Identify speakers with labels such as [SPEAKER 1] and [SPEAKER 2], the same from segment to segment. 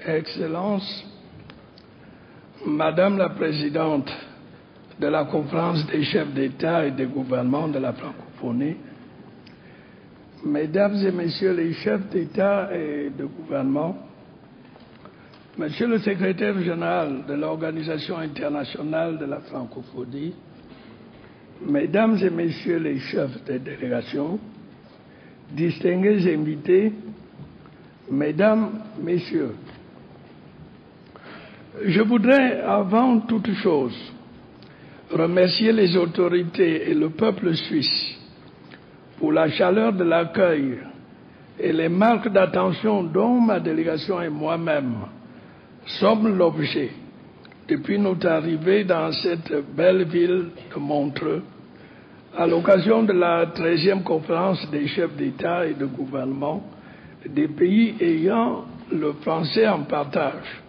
[SPEAKER 1] Excellences, Madame la Présidente de la Conférence des chefs d'État et de gouvernement de la francophonie, Mesdames et Messieurs les chefs d'État et de gouvernement, Monsieur le Secrétaire général de l'Organisation internationale de la francophonie, Mesdames et Messieurs les chefs de délégation, distingués invités, Mesdames, Messieurs, je voudrais avant toute chose remercier les autorités et le peuple suisse pour la chaleur de l'accueil et les marques d'attention dont ma délégation et moi-même sommes l'objet depuis notre arrivée dans cette belle ville de Montreux à l'occasion de la 13e conférence des chefs d'État et de gouvernement des pays ayant le français en partage.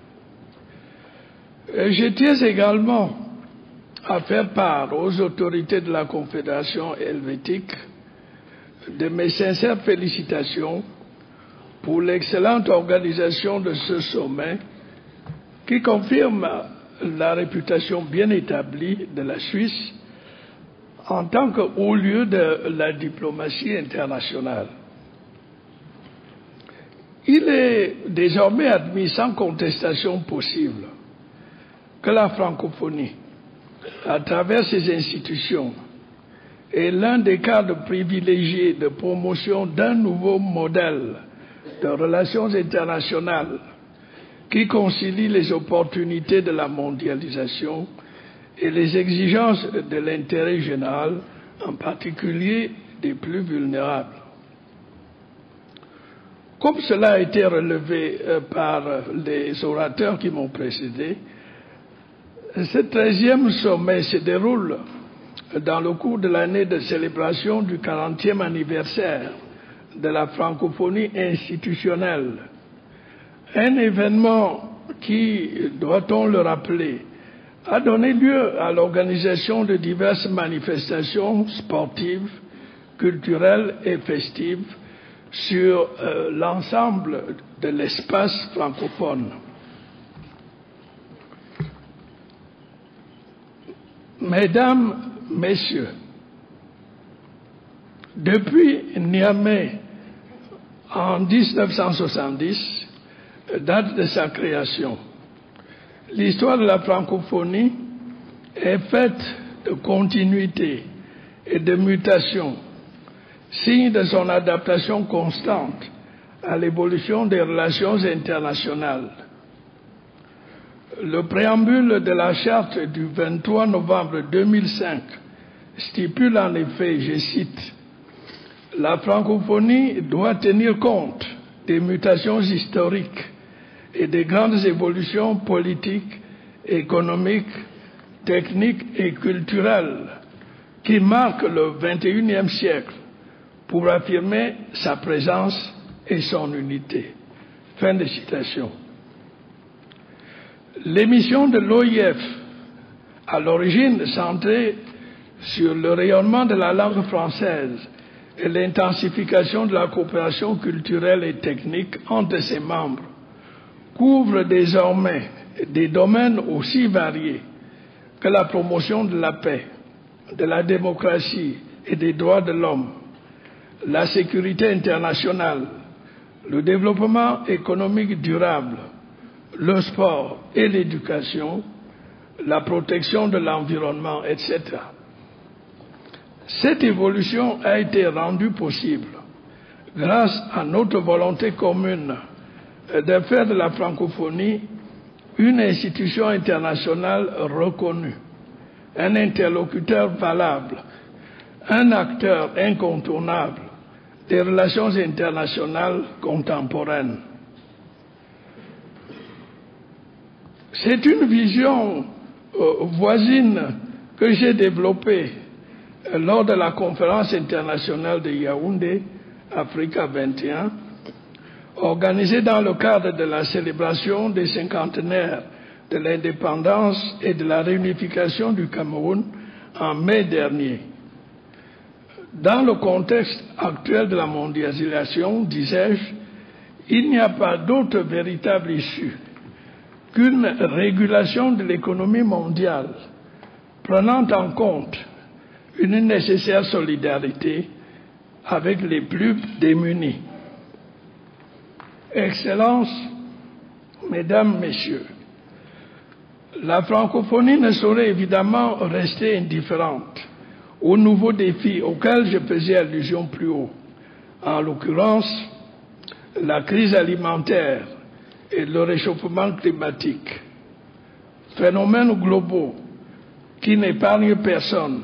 [SPEAKER 1] Je tiens également à faire part aux autorités de la Confédération helvétique de mes sincères félicitations pour l'excellente organisation de ce sommet qui confirme la réputation bien établie de la Suisse en tant que haut lieu de la diplomatie internationale. Il est désormais admis sans contestation possible que la francophonie, à travers ses institutions, est l'un des cadres privilégiés de promotion d'un nouveau modèle de relations internationales qui concilie les opportunités de la mondialisation et les exigences de l'intérêt général, en particulier des plus vulnérables. Comme cela a été relevé par les orateurs qui m'ont précédé, ce 13e sommet se déroule dans le cours de l'année de célébration du 40e anniversaire de la francophonie institutionnelle. Un événement qui, doit-on le rappeler, a donné lieu à l'organisation de diverses manifestations sportives, culturelles et festives sur l'ensemble de l'espace francophone. Mesdames, Messieurs, depuis Niamey en 1970, date de sa création, l'histoire de la francophonie est faite de continuité et de mutation, signe de son adaptation constante à l'évolution des relations internationales. Le préambule de la charte du 23 novembre 2005 stipule en effet, je cite, « La francophonie doit tenir compte des mutations historiques et des grandes évolutions politiques, économiques, techniques et culturelles qui marquent le XXIe siècle pour affirmer sa présence et son unité. » Fin de citation. L'émission de l'OIF, à l'origine centrée sur le rayonnement de la langue française et l'intensification de la coopération culturelle et technique entre ses membres, couvre désormais des domaines aussi variés que la promotion de la paix, de la démocratie et des droits de l'homme, la sécurité internationale, le développement économique durable, le sport et l'éducation, la protection de l'environnement, etc. Cette évolution a été rendue possible grâce à notre volonté commune de faire de la francophonie une institution internationale reconnue, un interlocuteur valable, un acteur incontournable des relations internationales contemporaines. C'est une vision voisine que j'ai développée lors de la conférence internationale de Yaoundé, Africa 21, organisée dans le cadre de la célébration des cinquantenaires de l'indépendance et de la réunification du Cameroun en mai dernier. Dans le contexte actuel de la mondialisation, disais-je, il n'y a pas d'autre véritable issue qu'une régulation de l'économie mondiale prenant en compte une nécessaire solidarité avec les plus démunis. Excellences, Mesdames, Messieurs, la francophonie ne saurait évidemment rester indifférente aux nouveaux défis auxquels je faisais allusion plus haut, en l'occurrence la crise alimentaire et le réchauffement climatique, phénomènes globaux qui n'épargnent personne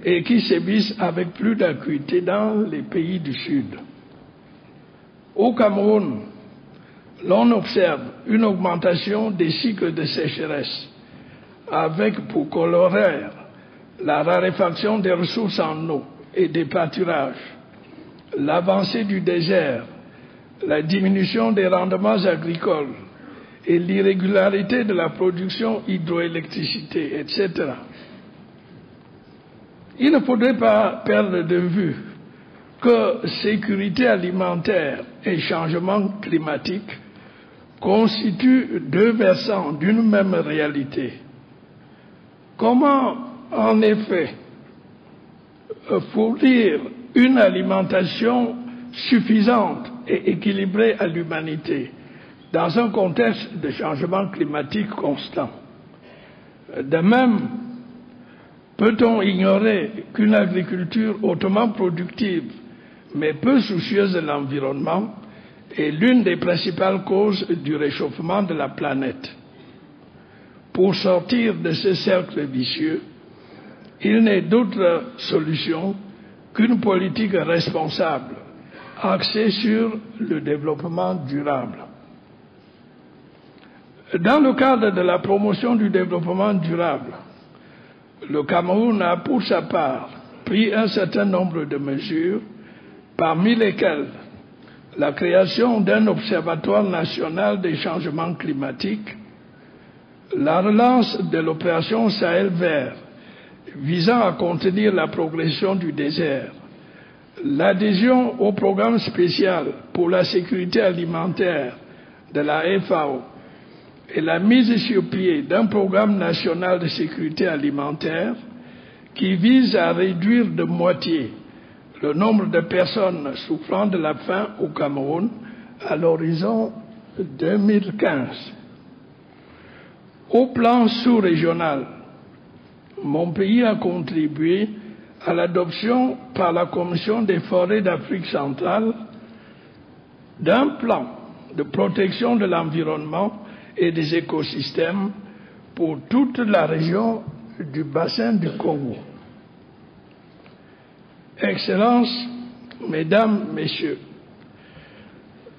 [SPEAKER 1] et qui sévissent avec plus d'acuité dans les pays du Sud. Au Cameroun, l'on observe une augmentation des cycles de sécheresse, avec pour corollaire la raréfaction des ressources en eau et des pâturages, l'avancée du désert, la diminution des rendements agricoles et l'irrégularité de la production hydroélectricité, etc. Il ne faudrait pas perdre de vue que sécurité alimentaire et changement climatique constituent deux versants d'une même réalité. Comment, en effet, fournir une alimentation suffisante et équilibrée à l'humanité dans un contexte de changement climatique constant? De même, peut-on ignorer qu'une agriculture hautement productive mais peu soucieuse de l'environnement est l'une des principales causes du réchauffement de la planète? Pour sortir de ce cercle vicieux, il n'est d'autre solution qu'une politique responsable, axée sur le développement durable. Dans le cadre de la promotion du développement durable, le Cameroun a pour sa part pris un certain nombre de mesures, parmi lesquelles la création d'un observatoire national des changements climatiques, la relance de l'opération Sahel vert visant à contenir la progression du désert, l'adhésion au programme spécial pour la sécurité alimentaire de la FAO et la mise sur pied d'un programme national de sécurité alimentaire qui vise à réduire de moitié le nombre de personnes souffrant de la faim au Cameroun à l'horizon 2015. Au plan sous-régional, mon pays a contribué à l'adoption par la Commission des forêts d'Afrique centrale d'un plan de protection de l'environnement et des écosystèmes pour toute la région du bassin du Congo. Excellences, Mesdames, Messieurs,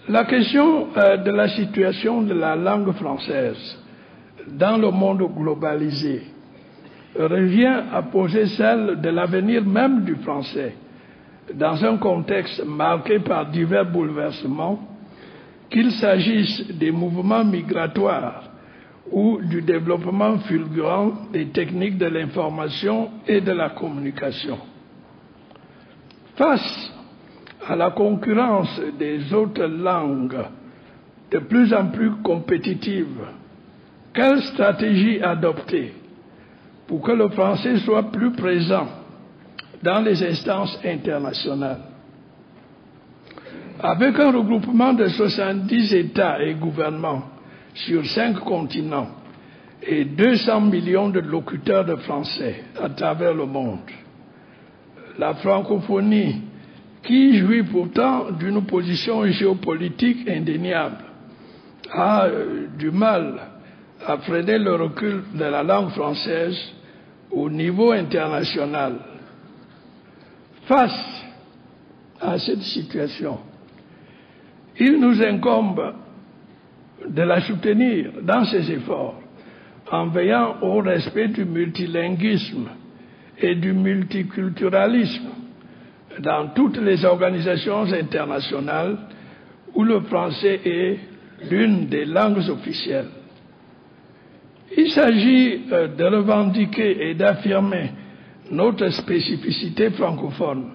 [SPEAKER 1] la question de la situation de la langue française dans le monde globalisé revient à poser celle de l'avenir même du français dans un contexte marqué par divers bouleversements, qu'il s'agisse des mouvements migratoires ou du développement fulgurant des techniques de l'information et de la communication. Face à la concurrence des autres langues de plus en plus compétitives, quelle stratégie adopter pour que le français soit plus présent dans les instances internationales? Avec un regroupement de 70 États et gouvernements sur 5 continents et 200 millions de locuteurs de français à travers le monde, la francophonie, qui jouit pourtant d'une position géopolitique indéniable, a du mal à freiner le recul de la langue française au niveau international. Face à cette situation, il nous incombe de la soutenir dans ses efforts en veillant au respect du multilinguisme et du multiculturalisme dans toutes les organisations internationales où le français est l'une des langues officielles. Il s'agit de revendiquer et d'affirmer notre spécificité francophone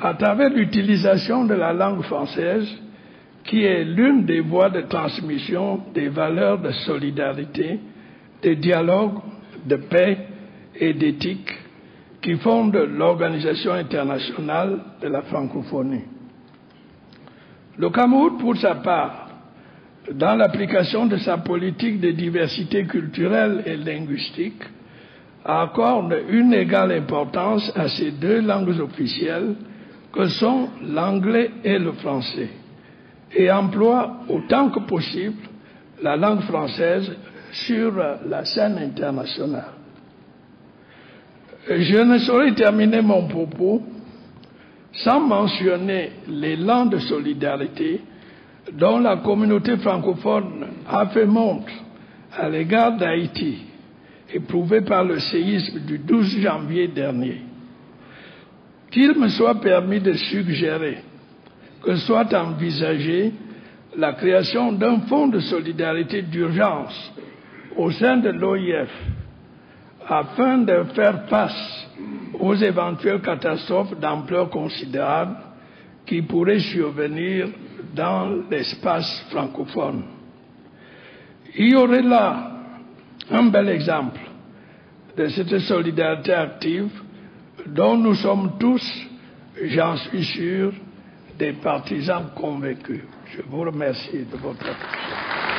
[SPEAKER 1] à travers l'utilisation de la langue française qui est l'une des voies de transmission des valeurs de solidarité, de dialogue, de paix et d'éthique qui fondent l'Organisation internationale de la francophonie. Le Cameroun, pour sa part, dans l'application de sa politique de diversité culturelle et linguistique, accorde une égale importance à ces deux langues officielles que sont l'anglais et le français, et emploie autant que possible la langue française sur la scène internationale. Je ne saurais terminer mon propos sans mentionner l'élan de solidarité dont la communauté francophone a fait montre à l'égard d'Haïti, éprouvé par le séisme du 12 janvier dernier. Qu'il me soit permis de suggérer que soit envisagée la création d'un fonds de solidarité d'urgence au sein de l'OIF afin de faire face aux éventuelles catastrophes d'ampleur considérable qui pourraient survenir dans l'espace francophone. Il y aurait là un bel exemple de cette solidarité active dont nous sommes tous, j'en suis sûr, des partisans convaincus. Je vous remercie de votre attention.